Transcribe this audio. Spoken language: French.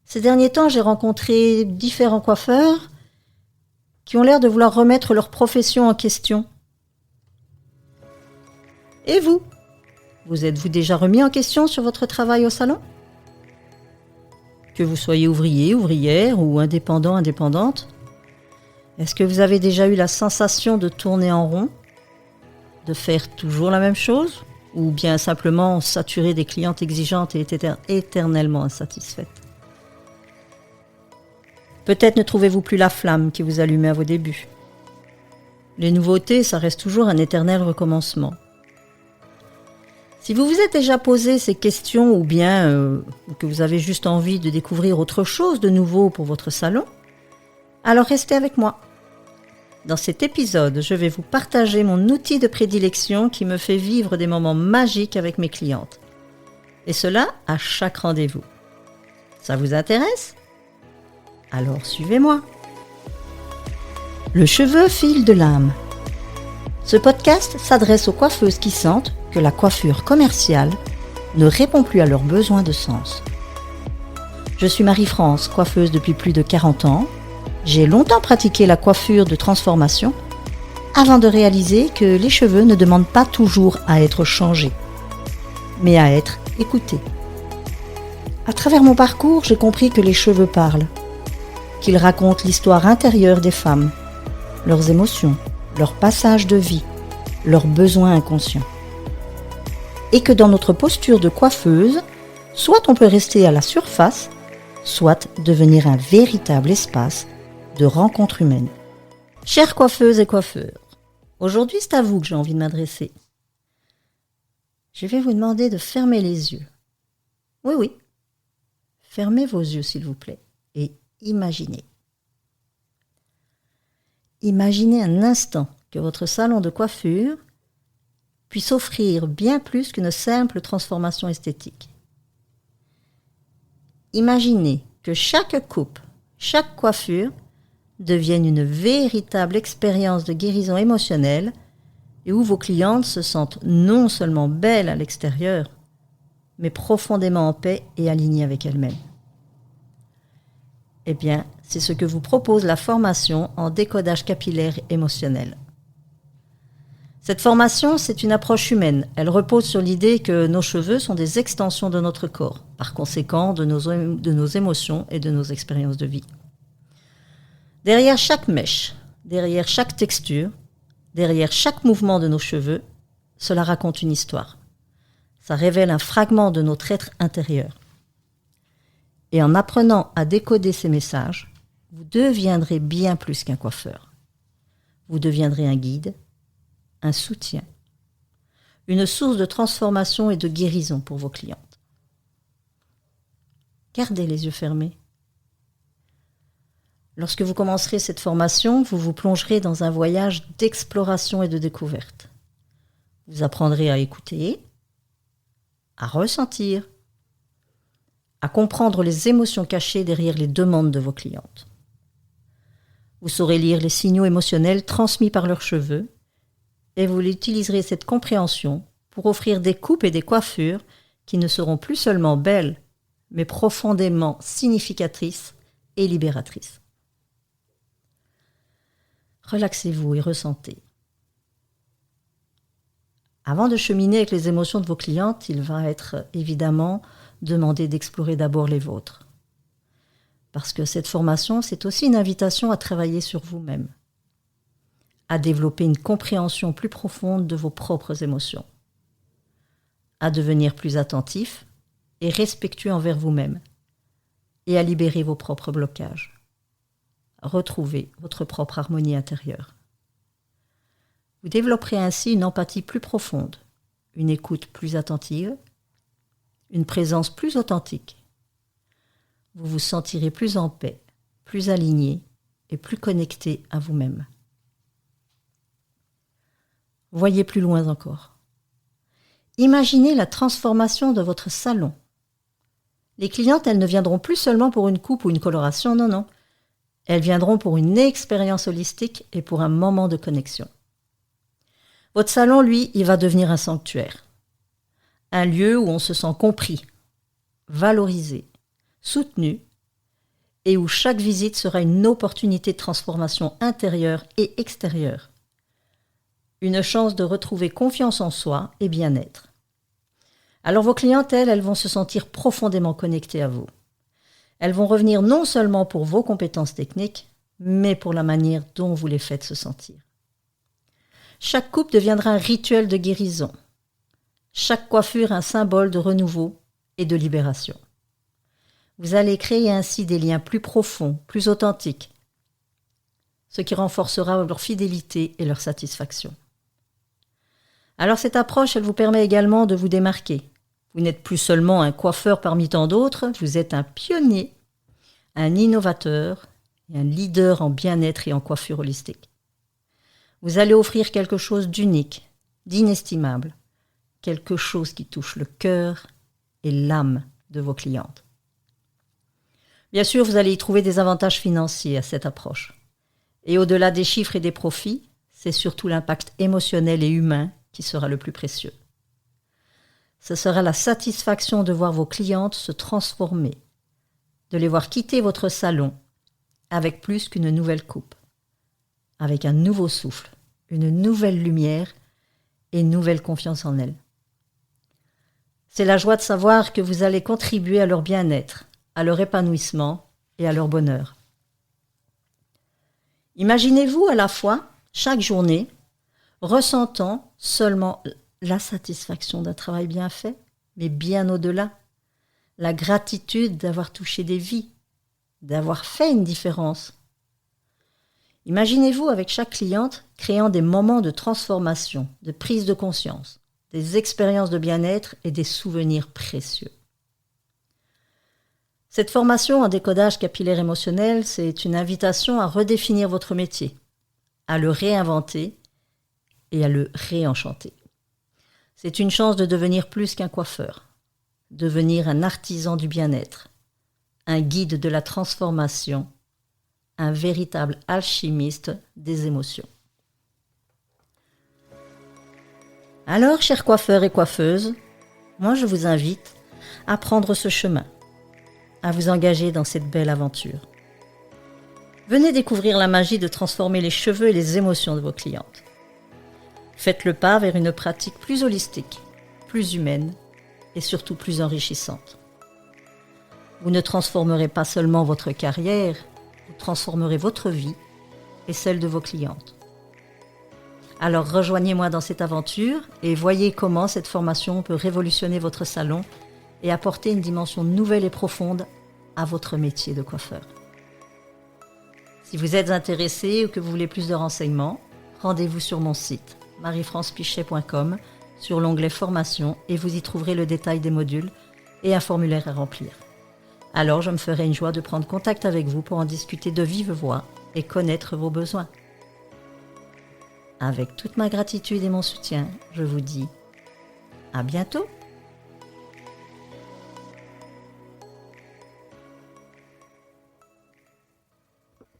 Ces derniers temps, j'ai rencontré différents coiffeurs qui ont l'air de vouloir remettre leur profession en question. Et vous? Vous êtes-vous déjà remis en question sur votre travail au salon? Que vous soyez ouvrier, ouvrière ou indépendant, indépendante, est-ce que vous avez déjà eu la sensation de tourner en rond? De faire toujours la même chose? Ou bien simplement saturer des clientes exigeantes et éternellement insatisfaites? Peut-être ne trouvez-vous plus la flamme qui vous allumait à vos débuts. Les nouveautés, ça reste toujours un éternel recommencement. Si vous vous êtes déjà posé ces questions ou bien que vous avez juste envie de découvrir autre chose de nouveau pour votre salon, alors restez avec moi. Dans cet épisode, je vais vous partager mon outil de prédilection qui me fait vivre des moments magiques avec mes clientes. Et cela à chaque rendez-vous. Ça vous intéresse ? Alors suivez-moi. Le cheveu file de l'âme. Ce podcast s'adresse aux coiffeuses qui sentent que la coiffure commerciale ne répond plus à leurs besoins de sens. Je suis Marie-France, coiffeuse depuis plus de 40 ans. J'ai longtemps pratiqué la coiffure de transformation avant de réaliser que les cheveux ne demandent pas toujours à être changés, mais à être écoutés. À travers mon parcours, j'ai compris que les cheveux parlent, qu'ils racontent l'histoire intérieure des femmes, leurs émotions, leurs passages de vie, leurs besoins inconscients. Et que dans notre posture de coiffeuse, soit on peut rester à la surface, soit devenir un véritable espace de rencontre humaine. Chères coiffeuses et coiffeurs, aujourd'hui c'est à vous que j'ai envie de m'adresser. Je vais vous demander de fermer les yeux. Oui, fermez vos yeux s'il vous plaît et imaginez. Imaginez un instant que votre salon de coiffure puisse offrir bien plus qu'une simple transformation esthétique. Imaginez que chaque coupe, chaque coiffure devienne une véritable expérience de guérison émotionnelle et où vos clientes se sentent non seulement belles à l'extérieur, mais profondément en paix et alignées avec elles-mêmes. Eh bien, c'est ce que vous propose la formation en décodage capillaire émotionnel. Cette formation, c'est une approche humaine. Elle repose sur l'idée que nos cheveux sont des extensions de notre corps, par conséquent de nos émotions et de nos expériences de vie. Derrière chaque mèche, derrière chaque texture, derrière chaque mouvement de nos cheveux, cela raconte une histoire. Ça révèle un fragment de notre être intérieur. Et en apprenant à décoder ces messages, vous deviendrez bien plus qu'un coiffeur. Vous deviendrez un guide, un soutien, une source de transformation et de guérison pour vos clientes. Gardez les yeux fermés. Lorsque vous commencerez cette formation, vous vous plongerez dans un voyage d'exploration et de découverte. Vous apprendrez à écouter, à ressentir, à comprendre les émotions cachées derrière les demandes de vos clientes. Vous saurez lire les signaux émotionnels transmis par leurs cheveux et vous utiliserez cette compréhension pour offrir des coupes et des coiffures qui ne seront plus seulement belles, mais profondément significatrices et libératrices. Relaxez-vous et ressentez. Avant de cheminer avec les émotions de vos clientes, il va être évidemment demandé d'explorer d'abord les vôtres. Parce que cette formation, c'est aussi une invitation à travailler sur vous-même, à développer une compréhension plus profonde de vos propres émotions, à devenir plus attentif et respectueux envers vous-même, et à libérer vos propres blocages. Retrouvez votre propre harmonie intérieure. Vous développerez ainsi une empathie plus profonde, une écoute plus attentive, une présence plus authentique. Vous vous sentirez plus en paix, plus aligné et plus connecté à vous-même. Voyez plus loin encore. Imaginez la transformation de votre salon. Les clientes, elles ne viendront plus seulement pour une coupe ou une coloration, non. Elles viendront pour une expérience holistique et pour un moment de connexion. Votre salon, lui, il va devenir un sanctuaire. Un lieu où on se sent compris, valorisé, soutenu et où chaque visite sera une opportunité de transformation intérieure et extérieure. Une chance de retrouver confiance en soi et bien-être. Alors vos clientes, elles vont se sentir profondément connectées à vous. Elles vont revenir non seulement pour vos compétences techniques, mais pour la manière dont vous les faites se sentir. Chaque coupe deviendra un rituel de guérison. Chaque coiffure un symbole de renouveau et de libération. Vous allez créer ainsi des liens plus profonds, plus authentiques, ce qui renforcera leur fidélité et leur satisfaction. Alors cette approche, elle vous permet également de vous démarquer. Vous n'êtes plus seulement un coiffeur parmi tant d'autres, vous êtes un pionnier, un innovateur et un leader en bien-être et en coiffure holistique. Vous allez offrir quelque chose d'unique, d'inestimable, quelque chose qui touche le cœur et l'âme de vos clientes. Bien sûr, vous allez y trouver des avantages financiers à cette approche. Et au-delà des chiffres et des profits, c'est surtout l'impact émotionnel et humain qui sera le plus précieux. Ce sera la satisfaction de voir vos clientes se transformer, de les voir quitter votre salon avec plus qu'une nouvelle coupe, avec un nouveau souffle, une nouvelle lumière et une nouvelle confiance en elles. C'est la joie de savoir que vous allez contribuer à leur bien-être, à leur épanouissement et à leur bonheur. Imaginez-vous à la fois, chaque journée, ressentant seulement la satisfaction d'un travail bien fait, mais bien au-delà, la gratitude d'avoir touché des vies, d'avoir fait une différence. Imaginez-vous avec chaque cliente créant des moments de transformation, de prise de conscience, des expériences de bien-être et des souvenirs précieux. Cette formation en décodage capillaire émotionnel, c'est une invitation à redéfinir votre métier, à le réinventer et à le réenchanter. C'est une chance de devenir plus qu'un coiffeur, devenir un artisan du bien-être, un guide de la transformation, un véritable alchimiste des émotions. Alors, chers coiffeurs et coiffeuses, moi je vous invite à prendre ce chemin, à vous engager dans cette belle aventure. Venez découvrir la magie de transformer les cheveux et les émotions de vos clientes. Faites le pas vers une pratique plus holistique, plus humaine et surtout plus enrichissante. Vous ne transformerez pas seulement votre carrière, vous transformerez votre vie et celle de vos clientes. Alors rejoignez-moi dans cette aventure et voyez comment cette formation peut révolutionner votre salon et apporter une dimension nouvelle et profonde à votre métier de coiffeur. Si vous êtes intéressé ou que vous voulez plus de renseignements, rendez-vous sur mon site mariefrancepichet.com sur l'onglet Formation et vous y trouverez le détail des modules et un formulaire à remplir. Alors je me ferai une joie de prendre contact avec vous pour en discuter de vive voix et connaître vos besoins. Avec toute ma gratitude et mon soutien, je vous dis à bientôt.